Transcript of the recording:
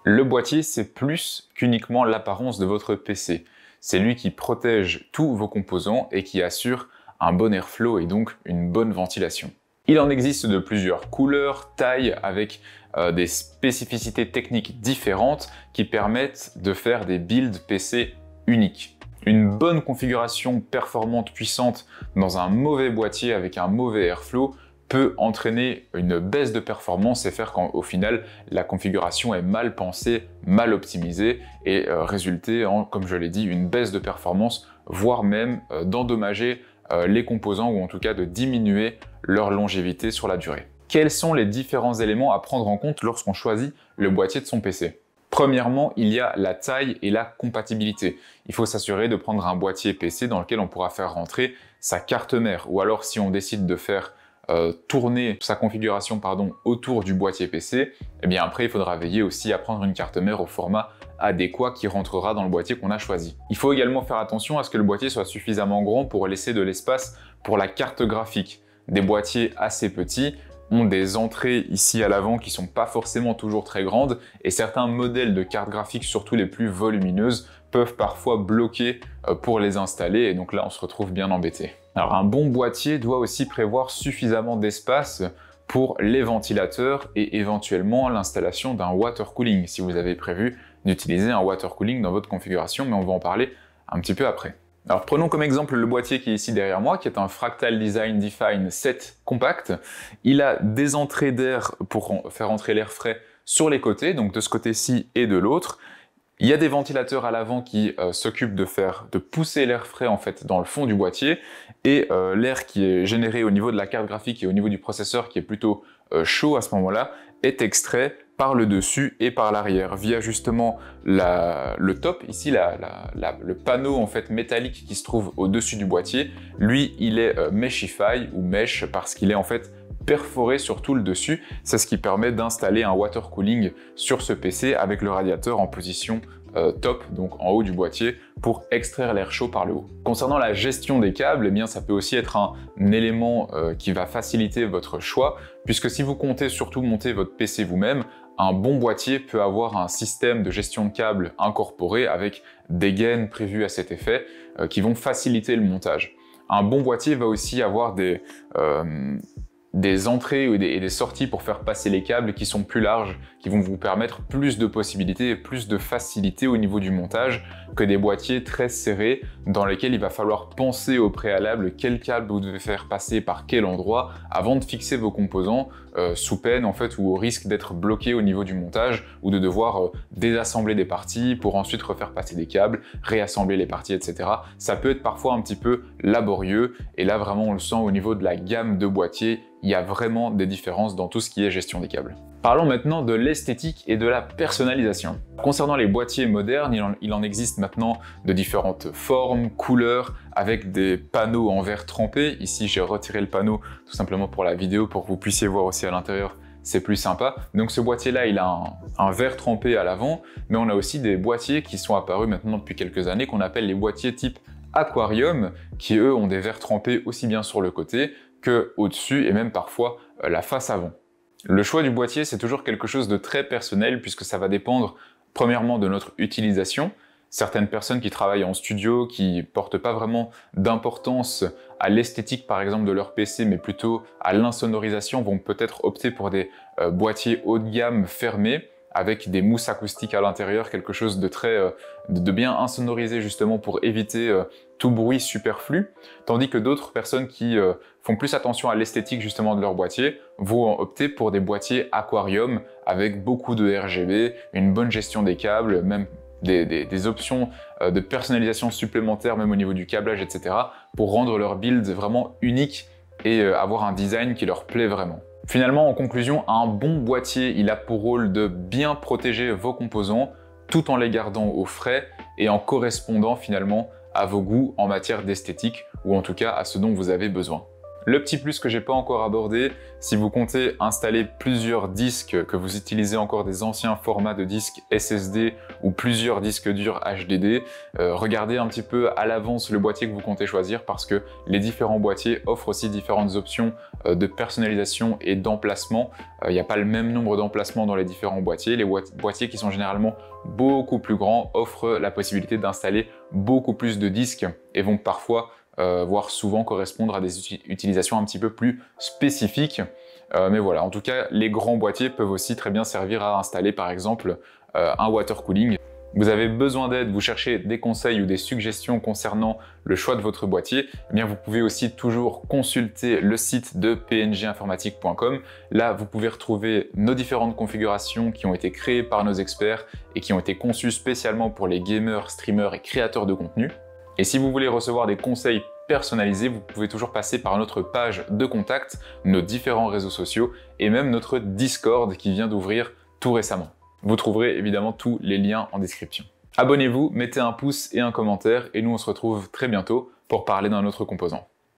Le boîtier, c'est plus qu'uniquement l'apparence de votre PC. C'est lui qui protège tous vos composants et qui assure un bon airflow et donc une bonne ventilation. Il en existe de plusieurs couleurs, tailles, avec des spécificités techniques différentes qui permettent de faire des builds PC uniques. Une bonne configuration performante, puissante dans un mauvais boîtier avec un mauvais airflow peut entraîner une baisse de performance et faire qu'au final, la configuration est mal pensée, mal optimisée et résulter en, comme je l'ai dit, une baisse de performance, voire même d'endommager les composants ou en tout cas de diminuer leur longévité sur la durée. Quels sont les différents éléments à prendre en compte lorsqu'on choisit le boîtier de son PC ? Premièrement, il y a la taille et la compatibilité. Il faut s'assurer de prendre un boîtier PC dans lequel on pourra faire rentrer sa carte mère, ou alors si on décide de faire tourner sa configuration autour du boîtier PC, et bien après il faudra veiller aussi à prendre une carte mère au format adéquat qui rentrera dans le boîtier qu'on a choisi. Il faut également faire attention à ce que le boîtier soit suffisamment grand pour laisser de l'espace pour la carte graphique. Des boîtiers assez petits ont des entrées ici à l'avant qui sont pas forcément toujours très grandes et certains modèles de cartes graphiques, surtout les plus volumineuses, peuvent parfois bloquer pour les installer et donc là on se retrouve bien embêté. Alors un bon boîtier doit aussi prévoir suffisamment d'espace pour les ventilateurs et éventuellement l'installation d'un water cooling si vous avez prévu d'utiliser un water cooling dans votre configuration, mais on va en parler un petit peu après. Alors prenons comme exemple le boîtier qui est ici derrière moi, qui est un Fractal Design Define 7 compact. Il a des entrées d'air pour faire entrer l'air frais sur les côtés, donc de ce côté-ci et de l'autre. Il y a des ventilateurs à l'avant qui s'occupent de pousser l'air frais en fait dans le fond du boîtier et l'air qui est généré au niveau de la carte graphique et au niveau du processeur qui est plutôt chaud à ce moment-là est extrait par le dessus et par l'arrière via justement le top, ici le panneau en fait métallique qui se trouve au-dessus du boîtier. Lui, il est Meshify ou mesh parce qu'il est en fait perforé sur tout le dessus. C'est ce qui permet d'installer un water cooling sur ce PC avec le radiateur en position top, donc en haut du boîtier, pour extraire l'air chaud par le haut. Concernant la gestion des câbles, eh bien, ça peut aussi être un élément qui va faciliter votre choix, puisque si vous comptez surtout monter votre PC vous-même, un bon boîtier peut avoir un système de gestion de câbles incorporé avec des gaines prévues à cet effet qui vont faciliter le montage. Un bon boîtier va aussi avoir des entrées et des sorties pour faire passer les câbles qui sont plus larges, qui vont vous permettre plus de possibilités et plus de facilité au niveau du montage que des boîtiers très serrés dans lesquels il va falloir penser au préalable quel câble vous devez faire passer par quel endroit avant de fixer vos composants sous peine en fait ou au risque d'être bloqué au niveau du montage ou de devoir désassembler des parties pour ensuite refaire passer des câbles, réassembler les parties, etc. Ça peut être parfois un petit peu laborieux et là vraiment on le sent au niveau de la gamme de boîtiers. Il y a vraiment des différences dans tout ce qui est gestion des câbles. Parlons maintenant de l'esthétique et de la personnalisation. Concernant les boîtiers modernes, il en existe maintenant de différentes formes, couleurs, avec des panneaux en verre trempé. Ici, j'ai retiré le panneau tout simplement pour la vidéo, pour que vous puissiez voir aussi à l'intérieur, c'est plus sympa. Donc ce boîtier-là, il a un verre trempé à l'avant, mais on a aussi des boîtiers qui sont apparus maintenant depuis quelques années, qu'on appelle les boîtiers type aquarium, qui eux ont des verres trempés aussi bien sur le côté que au-dessus et même parfois la face avant. Le choix du boîtier, c'est toujours quelque chose de très personnel puisque ça va dépendre premièrement de notre utilisation. Certaines personnes qui travaillent en studio, qui portent pas vraiment d'importance à l'esthétique par exemple de leur PC, mais plutôt à l'insonorisation, vont peut-être opter pour des boîtiers haut de gamme fermés, avec des mousses acoustiques à l'intérieur, quelque chose de bien insonorisé justement pour éviter tout bruit superflu, tandis que d'autres personnes qui font plus attention à l'esthétique justement de leur boîtier vont opter pour des boîtiers aquarium avec beaucoup de RGB, une bonne gestion des câbles, même des options de personnalisation supplémentaires même au niveau du câblage, etc. pour rendre leur build vraiment unique et avoir un design qui leur plaît vraiment. Finalement, en conclusion, un bon boîtier, il a pour rôle de bien protéger vos composants tout en les gardant au frais et en correspondant finalement à vos goûts en matière d'esthétique ou en tout cas à ce dont vous avez besoin. Le petit plus que j'ai pas encore abordé, si vous comptez installer plusieurs disques, que vous utilisez encore des anciens formats de disques SSD ou plusieurs disques durs HDD, regardez un petit peu à l'avance le boîtier que vous comptez choisir parce que les différents boîtiers offrent aussi différentes options de personnalisation et d'emplacement. Il n'y a pas le même nombre d'emplacements dans les différents boîtiers. Les boîtiers qui sont généralement beaucoup plus grands offrent la possibilité d'installer beaucoup plus de disques et vont parfois voire souvent correspondre à des utilisations un petit peu plus spécifiques. Mais voilà, en tout cas, les grands boîtiers peuvent aussi très bien servir à installer par exemple un water cooling. Vous avez besoin d'aide, vous cherchez des conseils ou des suggestions concernant le choix de votre boîtier, eh bien vous pouvez aussi toujours consulter le site de pnginformatique.com. Là, vous pouvez retrouver nos différentes configurations qui ont été créées par nos experts et qui ont été conçues spécialement pour les gamers, streamers et créateurs de contenu. Et si vous voulez recevoir des conseils personnalisés, vous pouvez toujours passer par notre page de contact, nos différents réseaux sociaux et même notre Discord qui vient d'ouvrir tout récemment. Vous trouverez évidemment tous les liens en description. Abonnez-vous, mettez un pouce et un commentaire et nous on se retrouve très bientôt pour parler d'un autre composant.